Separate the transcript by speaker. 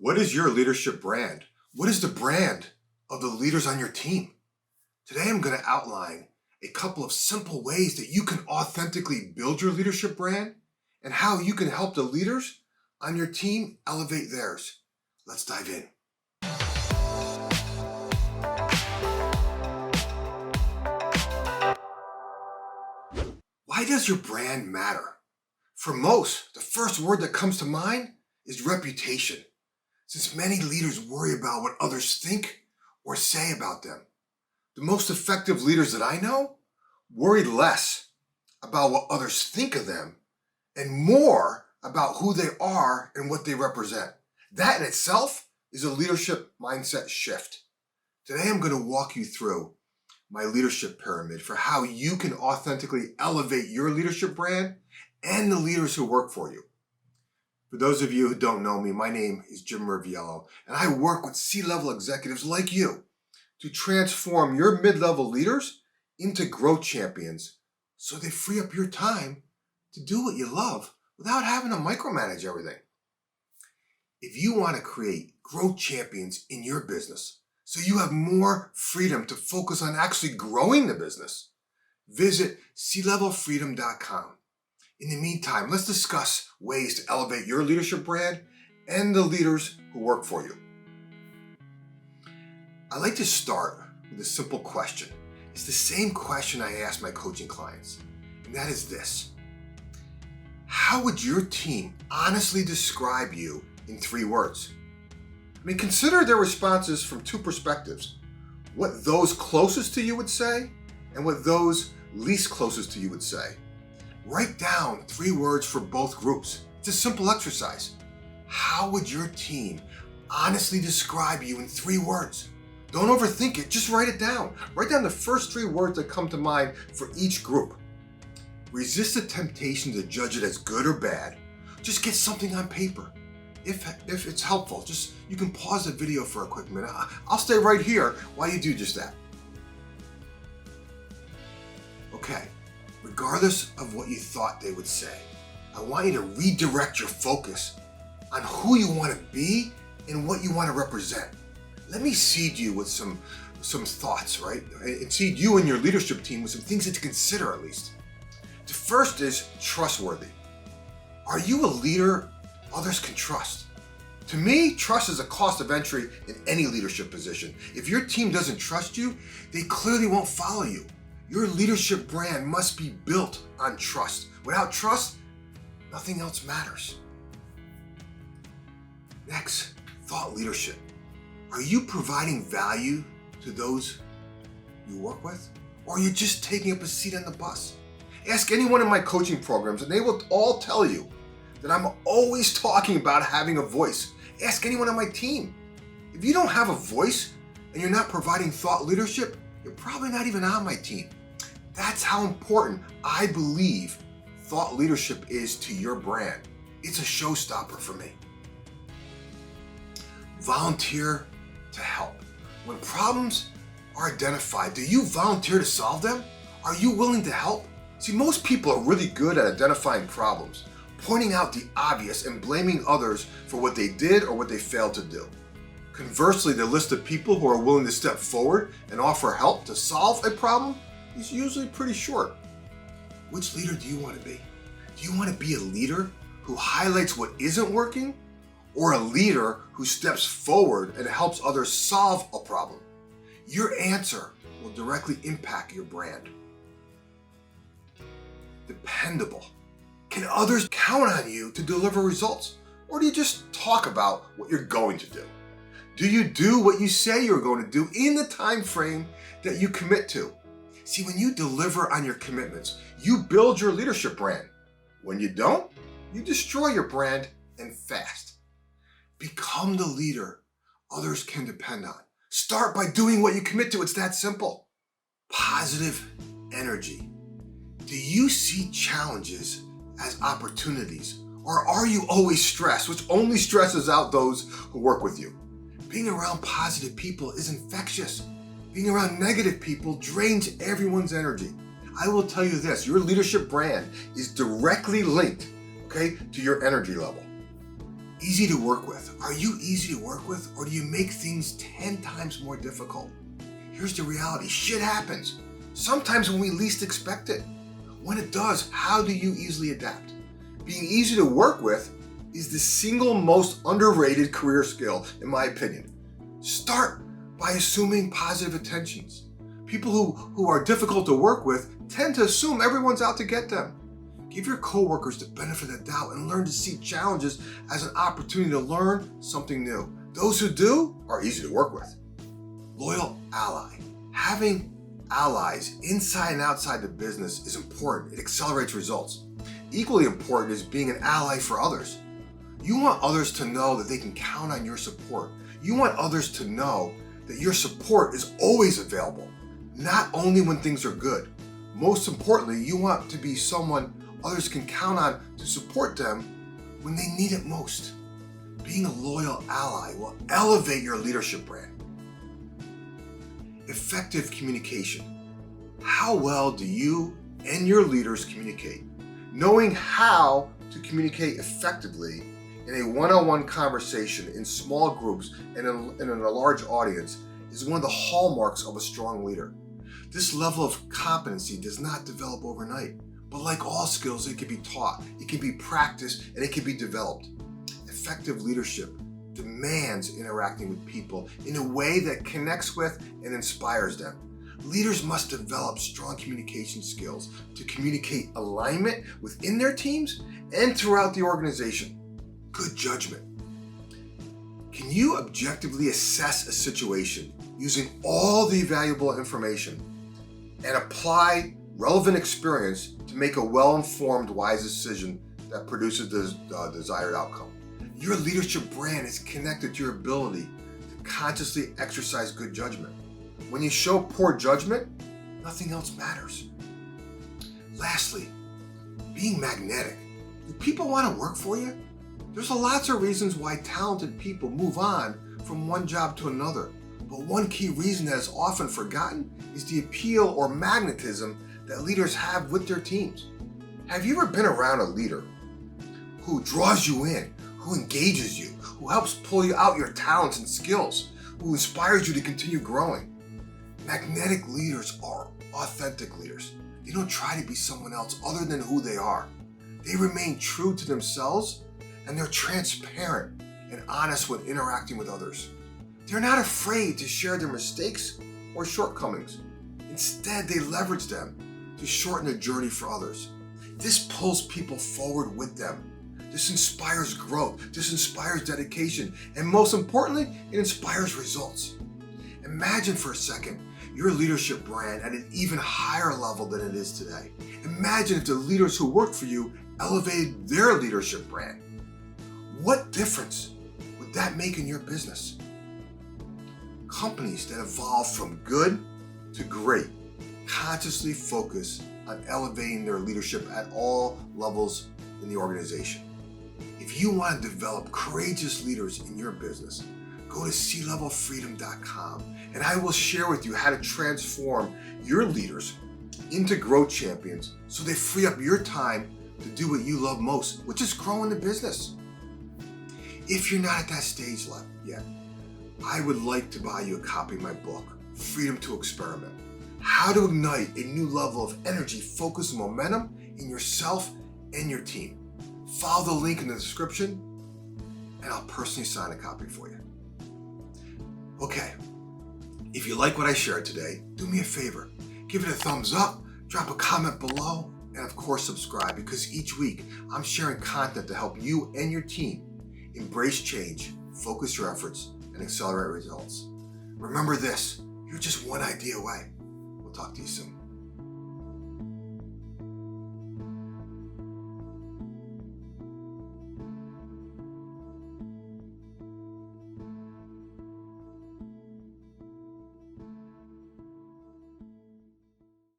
Speaker 1: What is your leadership brand? What is the brand of the leaders on your team? Today I'm going to outline a couple of simple ways that you can authentically build your leadership brand and how you can help the leaders on your team elevate theirs. Let's dive in. Why does your brand matter? For most, the first word that comes to mind is reputation, since many leaders worry about what others think or say about them. The most effective leaders that I know worry less about what others think of them and more about who they are and what they represent. That in itself is a leadership mindset shift. Today I'm going to walk you through my leadership pyramid for how you can authentically elevate your leadership brand and the leaders who work for you. For those of you who don't know me, my name is Jim Riviello, and I work with C-level executives like you to transform your mid-level leaders into growth champions so they free up your time to do what you love without having to micromanage everything. If you want to create growth champions in your business so you have more freedom to focus on actually growing the business, visit clevelfreedom.com. In the meantime, let's discuss ways to elevate your leadership brand and the leaders who work for you. I like to start with a simple question. It's the same question I ask my coaching clients, and that is this. How would your team honestly describe you in 3 words? Consider their responses from 2 perspectives. What those closest to you would say and what those least closest to you would say. Write down 3 words for both groups. It's a simple exercise. How would your team honestly describe you in 3 words? Don't overthink it, just write it down. Write down the first 3 words that come to mind for each group. Resist the temptation to judge it as good or bad. Just get something on paper. If it's helpful, you can pause the video for a quick minute. I'll stay right here while you do just that. Okay, regardless of what you thought they would say, I want you to redirect your focus on who you want to be and what you want to represent. Let me seed you with some thoughts, right? And seed you and your leadership team with some things to consider at least. The first is trustworthy. Are you a leader others can trust? To me, trust is a cost of entry in any leadership position. If your team doesn't trust you, they clearly won't follow you. Your leadership brand must be built on trust. Without trust, nothing else matters. Next, thought leadership. Are you providing value to those you work with? Or are you just taking up a seat on the bus? Ask anyone in my coaching programs and they will all tell you that I'm always talking about having a voice. Ask anyone on my team. If you don't have a voice and you're not providing thought leadership, you're probably not even on my team. That's how important I believe thought leadership is to your brand. It's a showstopper for me. Volunteer to help. When problems are identified, do you volunteer to solve them? Are you willing to help? See, most people are really good at identifying problems, pointing out the obvious and blaming others for what they did or what they failed to do. Conversely, the list of people who are willing to step forward and offer help to solve a problem is usually pretty short. Which leader do you want to be? Do you want to be a leader who highlights what isn't working, or a leader who steps forward and helps others solve a problem? Your answer will directly impact your brand. Dependable. Can others count on you to deliver results? Or do you just talk about what you're going to do? Do you do what you say you're going to do in the time frame that you commit to? See, when you deliver on your commitments, you build your leadership brand. When you don't, you destroy your brand, and fast. Become the leader others can depend on. Start by doing what you commit to. It's that simple. Positive energy. Do you see challenges as opportunities, or are you always stressed, which only stresses out those who work with you? Being around positive people is infectious. Being around negative people drains everyone's energy. I will tell you this, your leadership brand is directly linked, to your energy level. Easy to work with. Are you easy to work with, or do you make things 10 times more difficult? Here's the reality. Shit happens. Sometimes when we least expect it. When it does, how do you easily adapt? Being easy to work with is the single most underrated career skill, in my opinion. Start by assuming positive intentions. People who are difficult to work with tend to assume everyone's out to get them. Give your coworkers the benefit of the doubt and learn to see challenges as an opportunity to learn something new. Those who do are easy to work with. Loyal ally. Having allies inside and outside the business is important. It accelerates results. Equally important is being an ally for others. You want others to know that they can count on your support. You want others to know that your support is always available, not only when things are good. Most importantly, you want to be someone others can count on to support them when they need it most. Being a loyal ally will elevate your leadership brand. Effective communication. How well do you and your leaders communicate? Knowing how to communicate effectively in a one-on-one conversation, in small groups, and in a large audience is one of the hallmarks of a strong leader. This level of competency does not develop overnight, but like all skills, it can be taught, it can be practiced, and it can be developed. Effective leadership demands interacting with people in a way that connects with and inspires them. Leaders must develop strong communication skills to communicate alignment within their teams and throughout the organization. Good judgment. Can you objectively assess a situation using all the valuable information and apply relevant experience to make a well-informed, wise decision that produces the desired outcome? Your leadership brand is connected to your ability to consciously exercise good judgment. When you show poor judgment, nothing else matters. Lastly, being magnetic. Do people want to work for you? There's lots of reasons why talented people move on from one job to another, but one key reason that is often forgotten is the appeal or magnetism that leaders have with their teams. Have you ever been around a leader who draws you in, who engages you, who helps pull you out your talents and skills, who inspires you to continue growing? Magnetic leaders are authentic leaders. They don't try to be someone else other than who they are. They remain true to themselves, and they're transparent and honest when interacting with others. They're not afraid to share their mistakes or shortcomings. Instead, they leverage them to shorten the journey for others. This pulls people forward with them. This inspires growth. This inspires dedication. And most importantly, it inspires results. Imagine for a second your leadership brand at an even higher level than it is today. Imagine if the leaders who work for you elevated their leadership brand. What difference would that make in your business? Companies that evolve from good to great consciously focus on elevating their leadership at all levels in the organization. If you want to develop courageous leaders in your business, go to clevelfreedom.com and I will share with you how to transform your leaders into growth champions so they free up your time to do what you love most, which is growing the business. If you're not at that stage yet, I would like to buy you a copy of my book, Freedom to Experiment. How to ignite a new level of energy, focus, and momentum in yourself and your team. Follow the link in the description and I'll personally sign a copy for you. Okay, if you like what I shared today, do me a favor. Give it a thumbs up, drop a comment below, and of course subscribe, because each week I'm sharing content to help you and your team embrace change, focus your efforts, and accelerate results. Remember this, you're just one idea away. We'll talk to you soon.